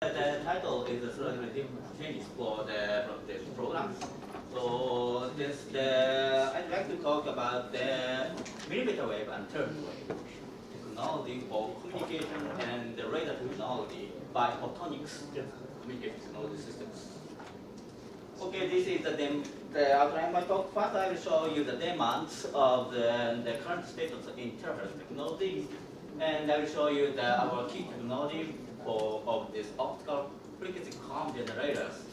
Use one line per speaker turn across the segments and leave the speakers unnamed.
The title is the slightly changes for this program. So I'd like to talk about the millimeter wave and Terahert-wave technology for communication and the radar technology by photonics communication technology systems. Okay, this is the outline of my talk. First, I will show you the demands of the current status in Terahert technology, and I will show you our key technology of this optical frequency comm generators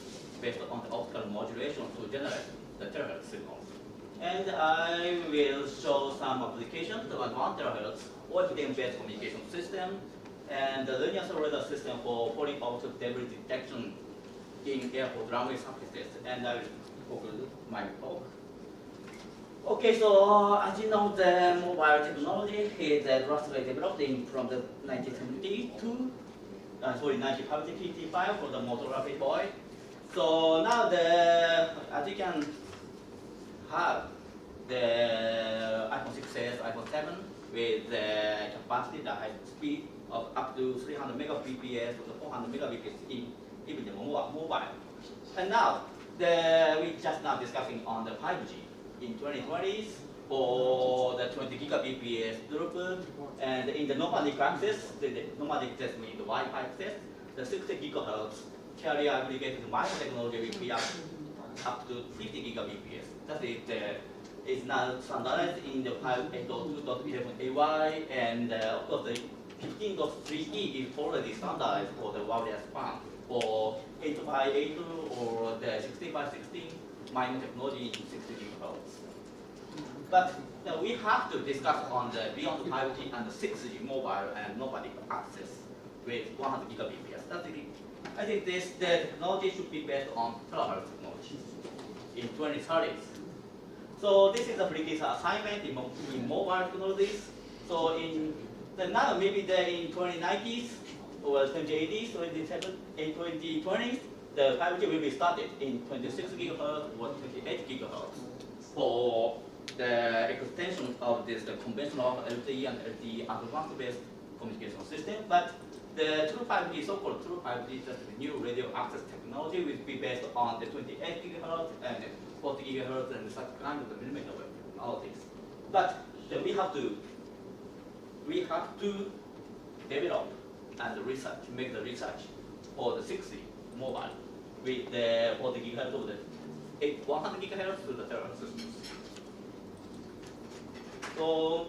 based on the optical modulation to generate the terahertz signal. And I will show some applications on 1 terahertz OFDM-based communication system and the linear radar system for falling out debris detection in airport runway surfaces. And I will conclude my talk. Okay, so as you know, the mobile technology is drastically developing from the 1972. 1955 for the Motorola Boy. So now as you can have the iPhone 6s, iPhone 7 with the capacity, the high speed of up to 300 megabps to 400 megabps in even the mobile. And now we just now discussing on the 5G in 2020s for the 20 gigabps throughput, and in the nomadic access, the nomadic access means the Wi-Fi access, the 60 gigahertz carrier aggregated micro technology will be up to 50 gigabps. That is now standardized in the 5.802.11ay, and of course the 15.3e is already standardized for the wireless band for 8x82 or the 60x16 micro technology in 60 gigahertz. But we have to discuss on the beyond 5G and the 6G mobile and nomadic access with 100 gigabps. I think the technology should be based on Terahert technology in 2030s. So this is the previous assignment in mobile technologies. So now maybe in 2090s or 2080s or in 2020s, the 5G will be started in 26 gigahertz or 28 gigahertz for the extension of the conventional LTE and LTE advanced-based communication system. But the true 5G, so-called true 5G, just the new radio access technology, will be based on the 28 gigahertz and 40 gigahertz and such kind of the millimeter wave technologies. But we have to develop and make the research for the 6G mobile with the 40 gigahertz or the 100 gigahertz to the Terahert systems. So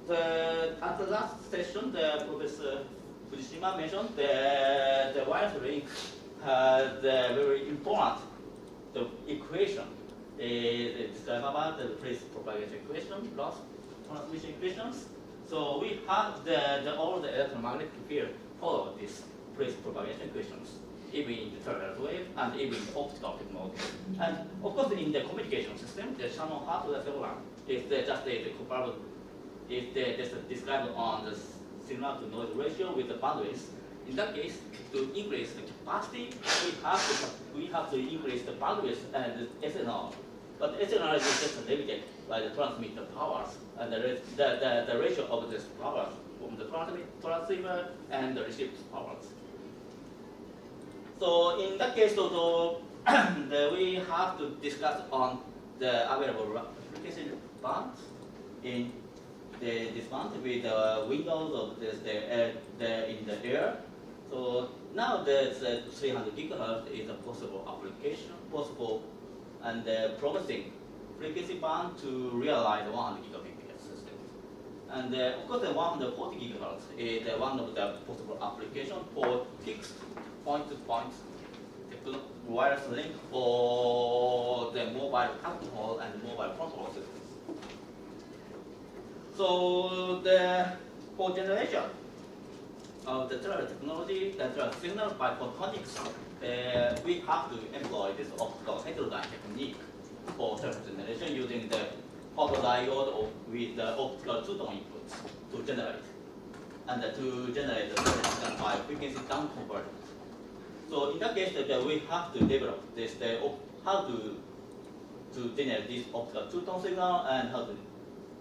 at the last session, the Professor Fujishima mentioned the wireless link has a very important equation. It's about the phase propagation equation, loss transmission equations. So we have all the electromagnetic field follow these phase propagation equations, even in the Terahert-wave and even in optical technology. And of course, in the communication system, the channel hardware cellular is just comparable. It's described on the signal to noise ratio with the bandwidth. In that case, to increase the capacity, we have to increase the bandwidth and the SNR. But SNR is just limited by the transmitter powers and the ratio of this powers from the transceiver and the receiver powers. So in that case, we have to discuss on the available frequency bands in this band with the windows of in the air. So now the 300 gigahertz is a possible application, and promising frequency band to realize the 100 gigabps system. And of course, the 140 gigahertz is one of the possible applications for fixed point-to-point wireless link for the mobile alcohol and mobile control systems. So for generation of the Terahert technology, the Terahert signal by photonics, we have to employ this optical heterodyne technique for Terahert generation using the photodiode with the optical two-tone inputs to generate the Terahert signal by frequency down converter. So in that case, we have to develop this how to generate this optical two-tone signal and how to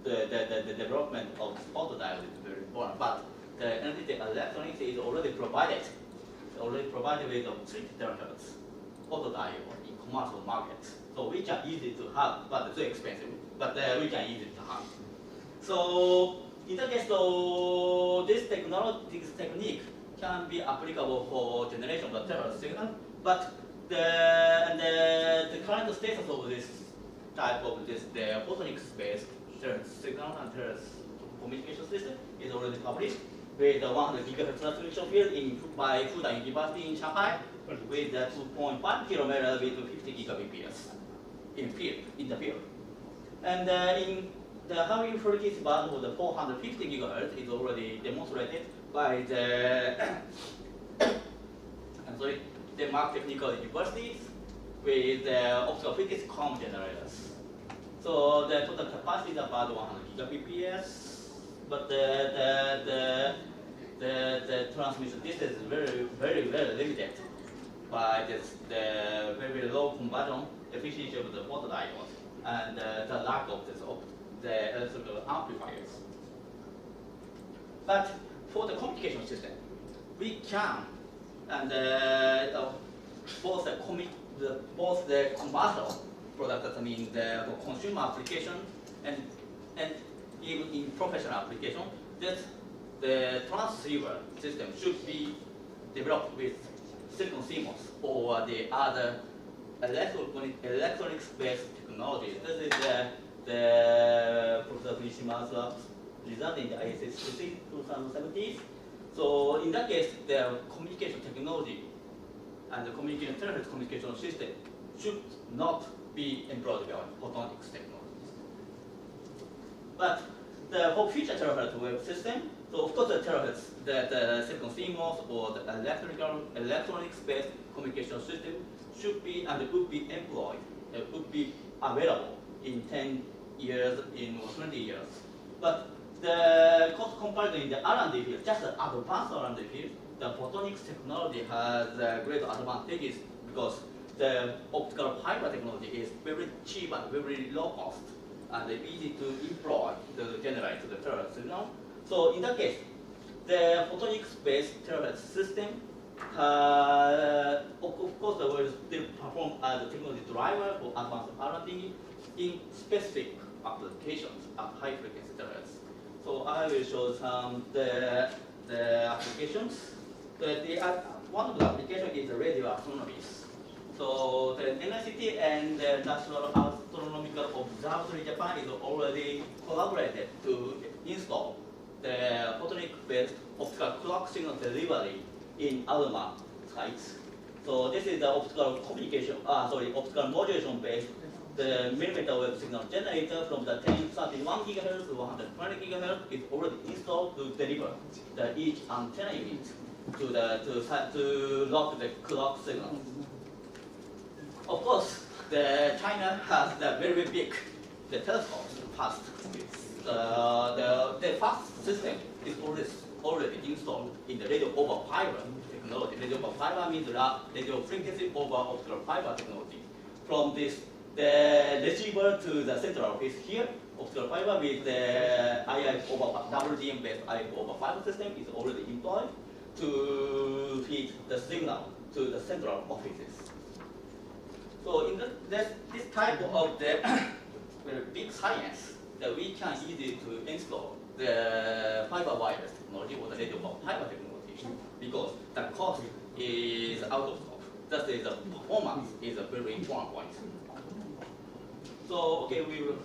the development of photodiode is very important. But the analytic electronics is already provided already provided with 3 terahertz photodiode in commercial markets. So which are easy to have, but too expensive. But which are easy to have. So in that case, so this technique can be applicable for generation of the Terahert signal, but the current status of this type of the photonics-based Terahert signal and Terahert communication system is already published with the 100 gigahertz transmission field by Fudan University in Shanghai with the 2.5 kilometers with 50 gigabps in the field. And in the high frequency band of the 450 gigahertz is already demonstrated by the Denmark Technical Universities with the optical frequency comb generators. So the total capacity is about 100 gigabps, but the transmission distance is very limited by the very low conversion efficiency of the photodiodes and the lack of the electrical amplifiers. But for the communication system, we can, and both the commercial products, I mean the consumer application, and even in professional application, that the transceiver system should be developed with silicon CMOS or the other electronics-based technology. This is Professor Nishima's result in the ISS 2017. So in that case, the communication technology and the Terahert communication system should not be employed by photonics technologies. But for future Terahert-wave system, so of course the Terahert, the silicon CMOS or the electronics-based communication system should be and would be employed, would be available in 10 years, in 20 years. But the cost comparison in the R&D field, just the advanced R&D field, the photonics technology has great advantages because the optical fiber technology is very cheap and very low cost and easy to employ to generate the Terahert signal. So in that case, the photonics-based Terahert system, of course, will still perform as a technology driver for advanced R&D in specific applications at high frequency Terahert. So I will show some the applications. One of the applications is radio astronomy. So the NICT and the National Astronomical Observatory Japan is already collaborated to install the photonic-based optical clock signal delivery in ALMA sites. So this is the optical optical modulation-based the millimeter wave signal generator from the 1031 gigahertz to 120 gigahertz is already installed to deliver each antenna unit to lock the clock signal. Of course, China has the very big telescopes fast. The fast system is already installed in the radio over fiber technology. Radio over fiber means radio frequency over optical fiber technology. From the receiver to the central office here, optical fiber with the IF over WDM based IF over fiber system is already employed to feed the signal to the central offices. So in this type of the very big science that we can easily to install the fiber wireless technology or the radio over fiber technology because the cost is out of scope. That is the performance is a very important point. So okay, we will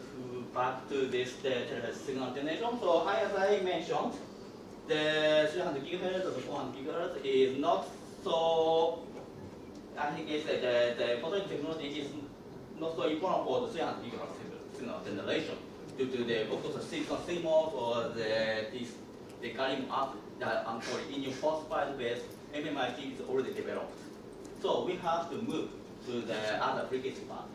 back to this the signal generation. So as I mentioned, the 300 gigahertz or the 400 gigahertz is not so. I think it's the photonic technology is not so important for the 300 gigahertz signal generation due to the silicon CMOS or the gallium indium phosphide based MMIC is already developed. So we have to move to the other frequency band.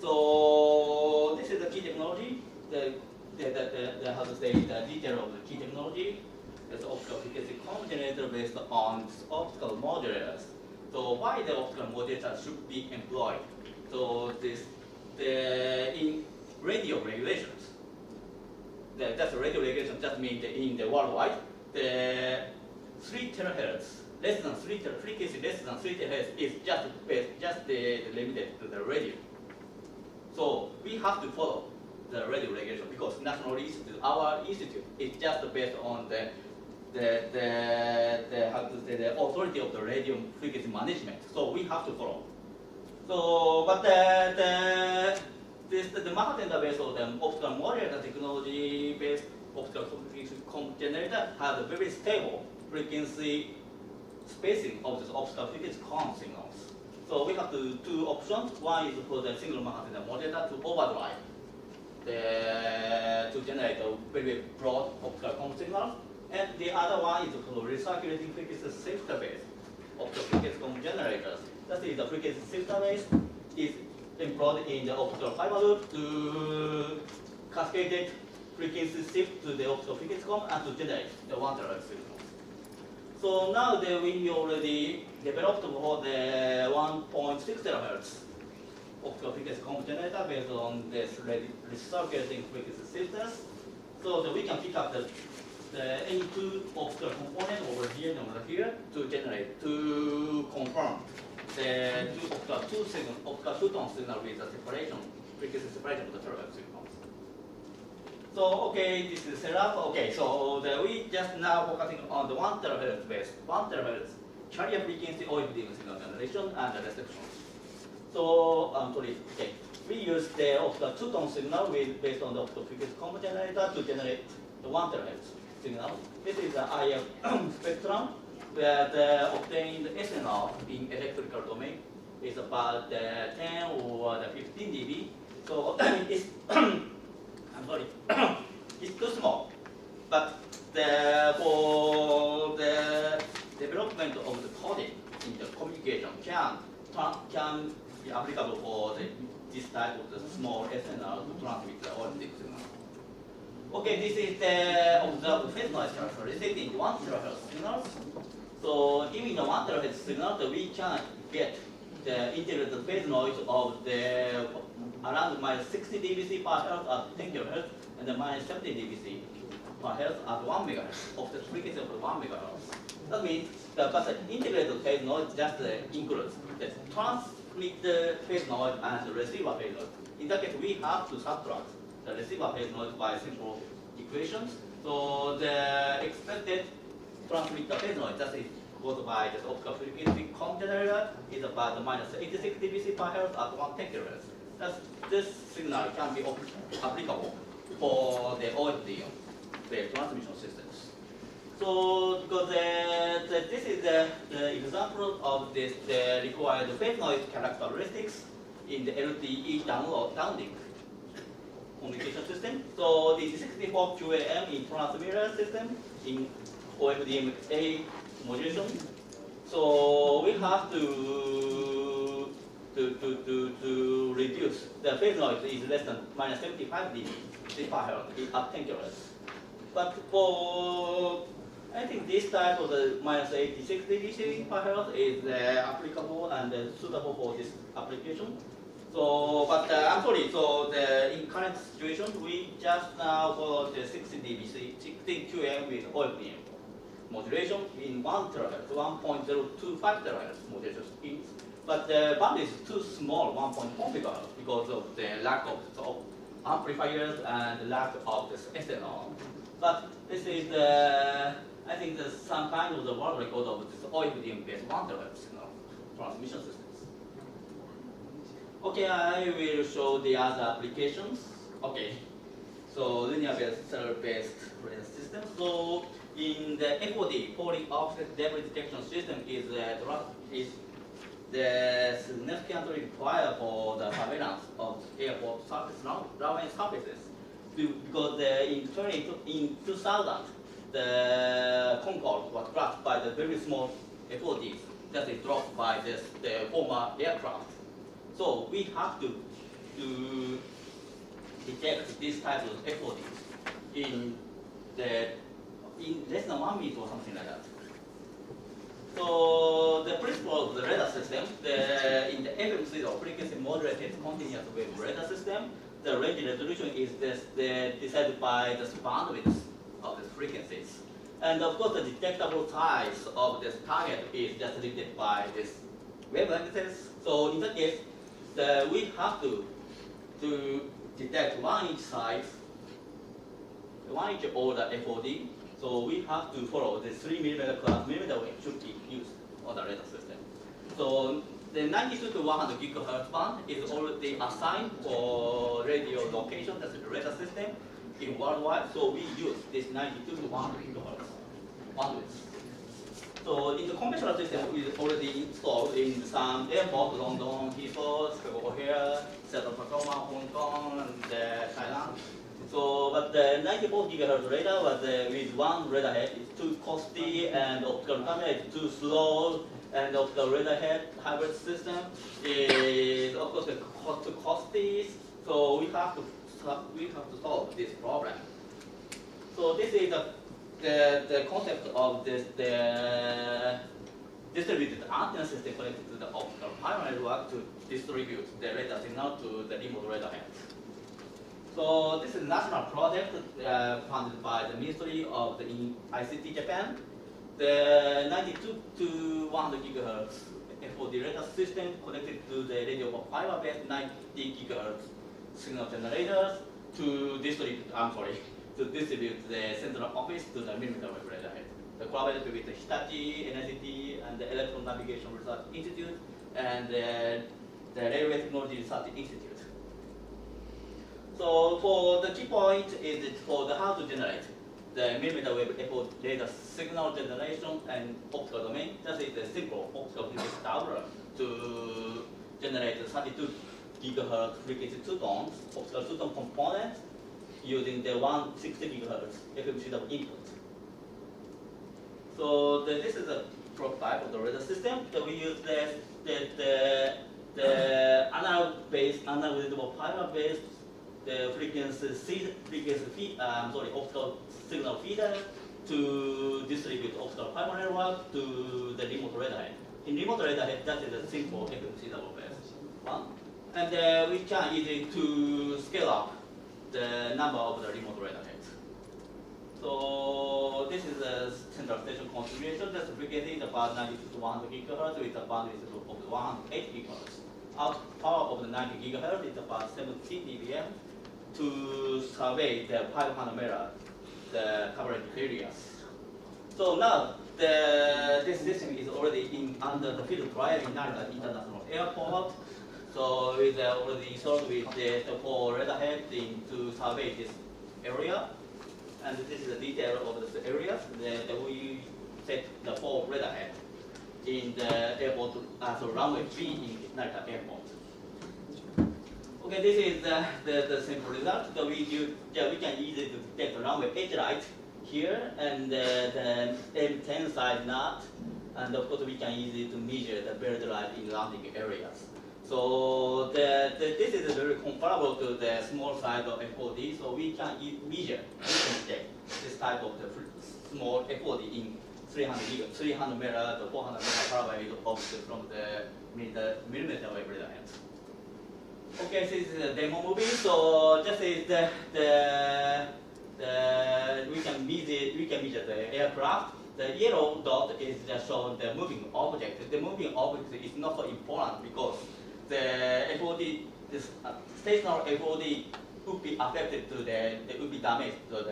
So this is the key technology. How to say the detail of the key technology. It's optical frequency comb generator based on optical modulators. So why the optical modulators should be employed? So in radio regulations. That's radio regulation just means in the worldwide the 3 terahertz less than 3 frequency less than 3 terahertz is just limited to the radio. So we have to follow the radio regulation because National Institute, our institute, is just based on the authority of the radio frequency management. So we have to follow. So, but the Mach database of the optical modulator technology based optical frequency generator has a very stable frequency spacing of the optical frequency comp signals. So we have two options. One is for the single Mach modulator to overdrive to generate a very broad optical comp signal. And the other one is for recirculating frequency shifter base optical frequency comp generators. That is the frequency shifter base is employed in the optical fiber loop to cascaded frequency shift to the optical frequency comp and to generate the 1 terahertz signals. So now that we already developed for the 1.6 terahertz optical frequency comp generator based on this recirculating frequency shifters, so that we can pick up any two optical component over here and over here to generate, to confirm the optical two-tone signal with the separation, frequency separation of the terahertz signals. So, okay, this is set up. Okay, so we just now focusing on the 1 terahertz base, 1 terahertz carrier frequency OFDM signal generation and the reception. So, okay, we use the optical two-tone signal based on the optical frequency comp generator to generate the 1 terahertz signal. This is the IF spectrum where the obtained SNR in electrical domain is about 10 or 15 dB. So it's I'm sorry, it's too small. But for the development of the coding in the communication can be applicable for this type of the small SNR to transmit the OFDM signal. Okay, this is the observed phase noise characteristic in 1 terahertz signals. So given the 1 terahertz signal, we can get the integrated phase noise of the around minus 60 dBc per hertz at 10 kHz and then minus 70 dBc per hertz at 1 MHz of the frequency of 1 MHz. That means the integrated phase noise just includes the transmit phase noise and the receiver phase noise. In that case, we have to subtract the receiver phase noise by simple equations. So the expected transmitter phase noise just is caused by the optical frequency comp generator is about minus 86 dBc per hertz at 110 kHz. This signal can be applicable for the OFDM, the transmission systems. So because this is the example of this the required phase noise characteristics in the LTE downlink communication system. So the 64 QAM in transmitter system in OFDM A modulation. So we have to reduce the phase noise is less than minus 75 dB per hertz at 10 kHz. But for I think this type of the minus 86 dB per hertz is applicable and suitable for this application. So, but I'm sorry. So in current situation, we just now follow the 60 dB, 16 QM with OFDM modulation in 1 terahertz, 1.025 terahertz modulation speeds. But the band is too small, 1.4 gigahertz, because of the lack of amplifiers and the lack of this SNR. But this is I think there's some kind of the world record of this OFDM-based 1 terahertz signal transmission systems. Okay, I will show the other applications. Okay, so linear-based, cell-based radar system. So in the FOD, falling offset debris detection system is the significantly required for the surveillance of airport surface, runway surfaces. Because in 2000, the Concorde was crashed by the very small FODs that is dropped by the former aircraft. So we have to detect this type of FODs in less than 1 minute or something like that. So the principle of the radar system, in the FMC, or frequency modulated continuous wave radar system, the range resolution is decided by the bandwidth of the frequencies. And of course, the detectable size of this target is just limited by this wavelengths. So in that case, we have to detect 1 inch size, 1 inch order FOD. So we have to follow the 3 mm class millimeter wave should be used on the radar system. So the 92 to 100 gigahertz band is already assigned for radio location, that's the radar system in worldwide. So we use this 92 to 100 gigahertz bandwidth. So in the conventional system, is already installed in some airports, London, Heathrow, O'Hare, Seattle, Tacoma, Hong Kong, and Thailand. So, but the 94 gigahertz radar was with one radar head. It's too costly, and optical camera is too slow, and optical radar head hybrid system is of course too costly. So we have to solve this problem. So this is the concept of this the distributed antenna system connected to the optical fiber network to distribute the radar signal to the remote radar head. So this is a national project funded by the Ministry of the ICT Japan. The 92 to 100 gigahertz FOD radar system connected to the radio fiber-based 90 gigahertz signal generators to distribute the central office to the millimeter wave radar head. The collaborated with the Hitachi, NICT, and the Electron Navigation Research Institute, and the Railway Technology Research Institute. So for the key point is for the how to generate the millimeter wave FOD data signal generation and optical domain. That is a simple optical frequency doubler to generate the 32 gigahertz frequency two-tone optical two-tone component using the 160 gigahertz FMCW input. So this is a prototype of the radar system. So we use the analog-based, analog fiber-based the optical signal feeder to distribute optical fiber network to the remote radar head. In remote radar head, that is a simple FMCW based one. And we can easily to scale up the number of the remote radar heads. So this is a central station configuration. That's frequency is about 92 to 100 gigahertz with a bandwidth of 108 gigahertz. Out power of the 90 gigahertz is about 17 dBm to survey the 500 meter the coverage areas. So now this system is already under the field trial in Narita International Airport. So it's already installed with the 4 radar heads to survey this area. And this is the detail of the areas. We set the 4 radar heads in the airport, so runway 3 in Narita Airport. Okay, this is the simple result. So we can easily detect the runway edge light here and the M10 side nut, and of course we can easily to measure the bird light in landing areas. So this is very comparable to the small size of FOD. So we can measure, we can detect this type of the small FOD in 300 meter to 400 meter far away from the millimeter wave radar heads. Okay, this is a demo movie. So this is we can measure the aircraft. The yellow dot is just showing the moving object. The moving object is not so important because the FOD, this stationary FOD would be affected to it would be damaged to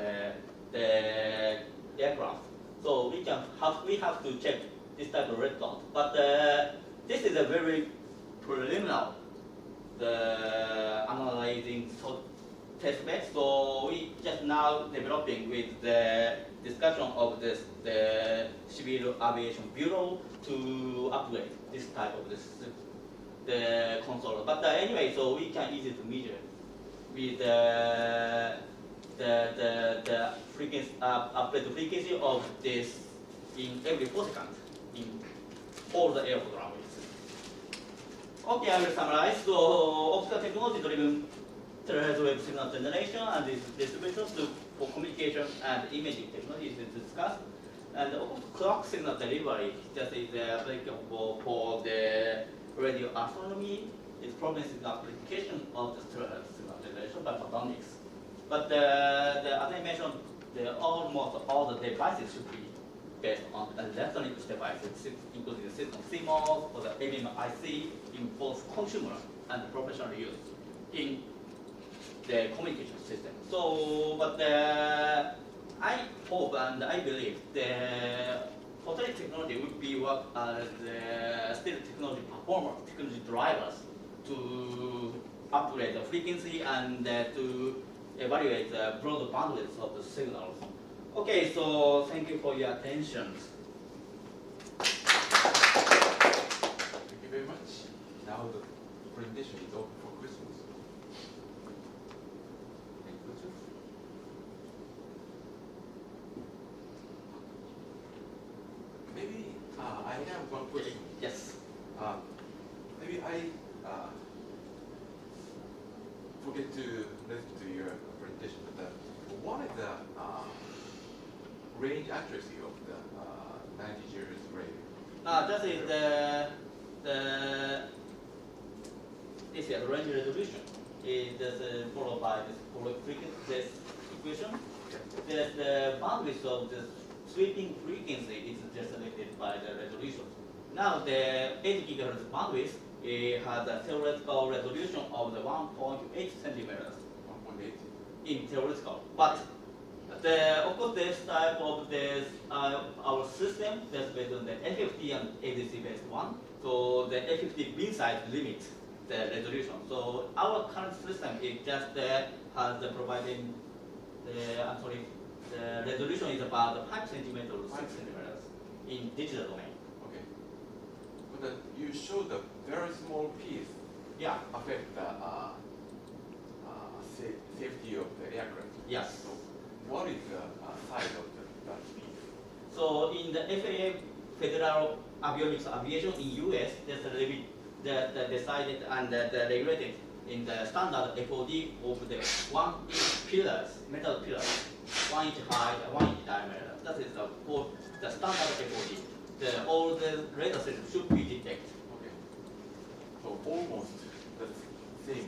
the aircraft. So we have to check this type of red dot. But this is a very preliminary analyzing test bed. So we just now developing with the discussion of the Civil Aviation Bureau to upgrade this type of the console. But anyway, so we can easily to measure with the frequency upgrade frequency of this in every 4 seconds in all the airport runways. Okay, I will summarize. So optical technology driven Terahert-wave signal generation and distribution for communication and imaging technology is discussed. And clock signal delivery that is applicable for the radio astronomy. It's promising application of the Terahert signal generation by photonics. But as I mentioned almost all the devices should be based on electronic devices, including the system CMOS or the ABM-IC in both consumer and professional use in the communication system. So, but I hope and I believe the photonic technology would be work as still technology performer, technology drivers to upgrade the frequency and to evaluate the broad bandwidth of the signals. Okay, so thank you for your attention.
Thank you very much. Now the presentation is open for questions. Any questions? Maybe I have one question.
Yes.
Maybe I forget to listen to your presentation, but what is the range accuracy of the 90 GHz range?
That is this is range resolution. It is followed by this frequency, this equation. The bandwidth of the sweeping frequency is just selected by the resolution. Now the 8 GHz bandwidth has a theoretical resolution of the 1.8 centimeters.
1.8?
In theoretical, but of course this type of this our system that's based on the FFT and ADC based one. So the FFT bin size limits the resolution. So our current system is just has providing the the resolution is about 5 centimeters or 6 centimeters in digital domain.
Okay. But you showed a very small piece.
Yeah.
Affect the safety of the aircraft.
Yes.
So what is the size of that piece?
So in the FAA Federal Avionics Aviation in US, there's decided and regulated in the standard FOD of the 1-inch pillars, metal pillars, 1 inch height, 1 inch diameter. That is the standard FOD. All the radar systems should be detected.
Okay. So almost the same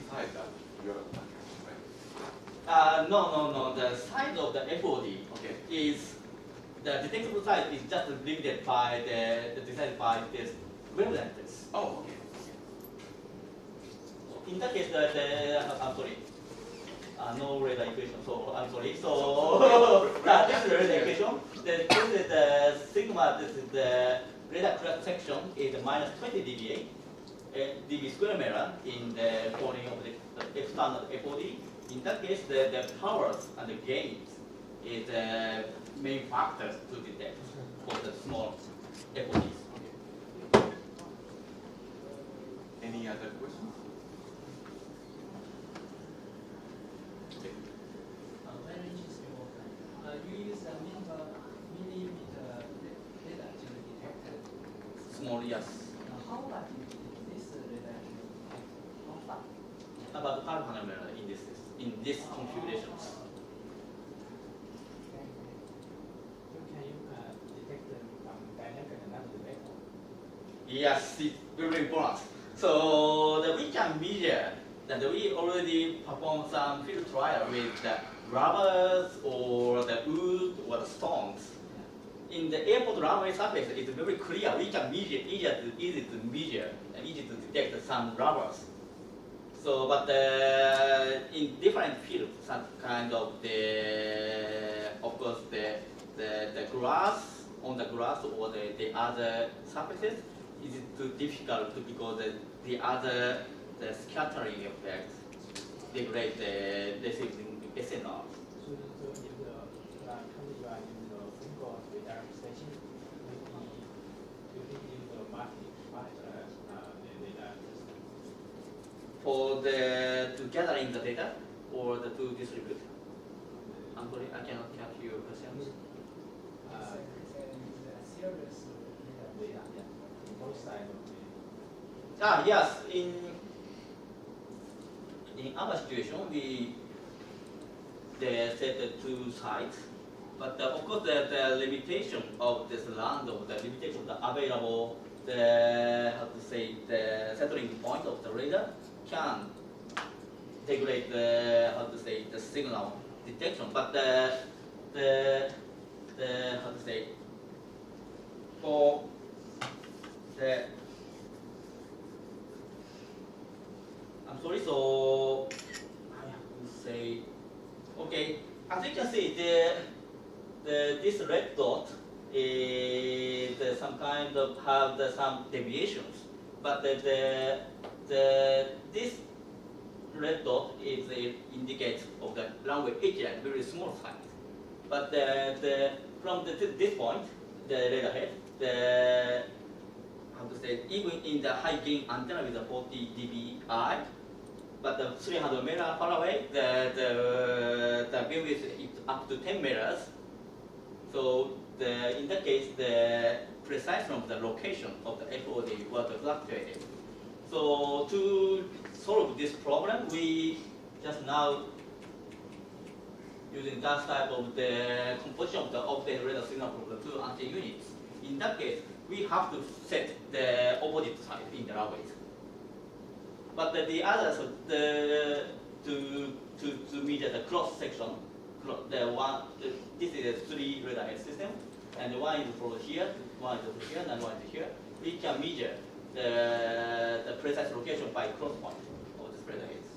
size that your right?
No. The size of the FOD is the detectable size is just limited by decided by this wavelengths.
Oh, okay.
In that case, I'm sorry. No radar equation, so I'm sorry. So this is the radar equation. This is the sigma. This is the radar cross section is minus 20 dBA, dB square meter in the forming of the standard FOD. In that case, the powers and the gains is the main factors to detect for the small FODs.
Okay. Any other questions?
Very interesting work. You use a millimeter radar to detect.
Small, yes.
How much is this radar to detect? How far?
About 500 meter in this configuration.
Can you detect from diameter and vector?
Yes, it's very important. So we can measure that we already performed some field trial with the rubbers or the wood or the stones. In the airport runway surface, it's very clear. We can measure, easy to measure and easy to detect some rubbers. So, but in different fields, some kind of of course, the grass on the grass or the other surfaces is too difficult because the scattering effect degrade the receiving SNR.
So if you are using the single radar station, you use the multi-radar system.
For to gathering the data or to distribute? I'm sorry, I cannot catch your questions.
Serious data, both sides of the.
Yes. In our situation, they set the two sides, but of course the limitation of this land, of the limitation of the available, the settling point of the radar can degrade the signal detection, but how to say, for the, I'm sorry, so I have to say, okay, as you can see, this red dot is some kind of have some deviations, but this red dot is indicates of the runway edge line, very small size. But from this point, the radar head, how to say, even in the high gain antenna with a 40 dBi, but the 300 meters far away, the beamwidth is up to 10 meters. So in that case, the precision of the location of the FOD was fluctuated. So to solve this problem, we just now using that type of the composition of the obtained radar signal from the two antenna units. In that case, we have to set the opposite side in the runways. But the others, to measure the cross section, this is a 3 radar head system, and one is from here, one is over here, and one is here. We can measure the precise location by cross point of this radar heads.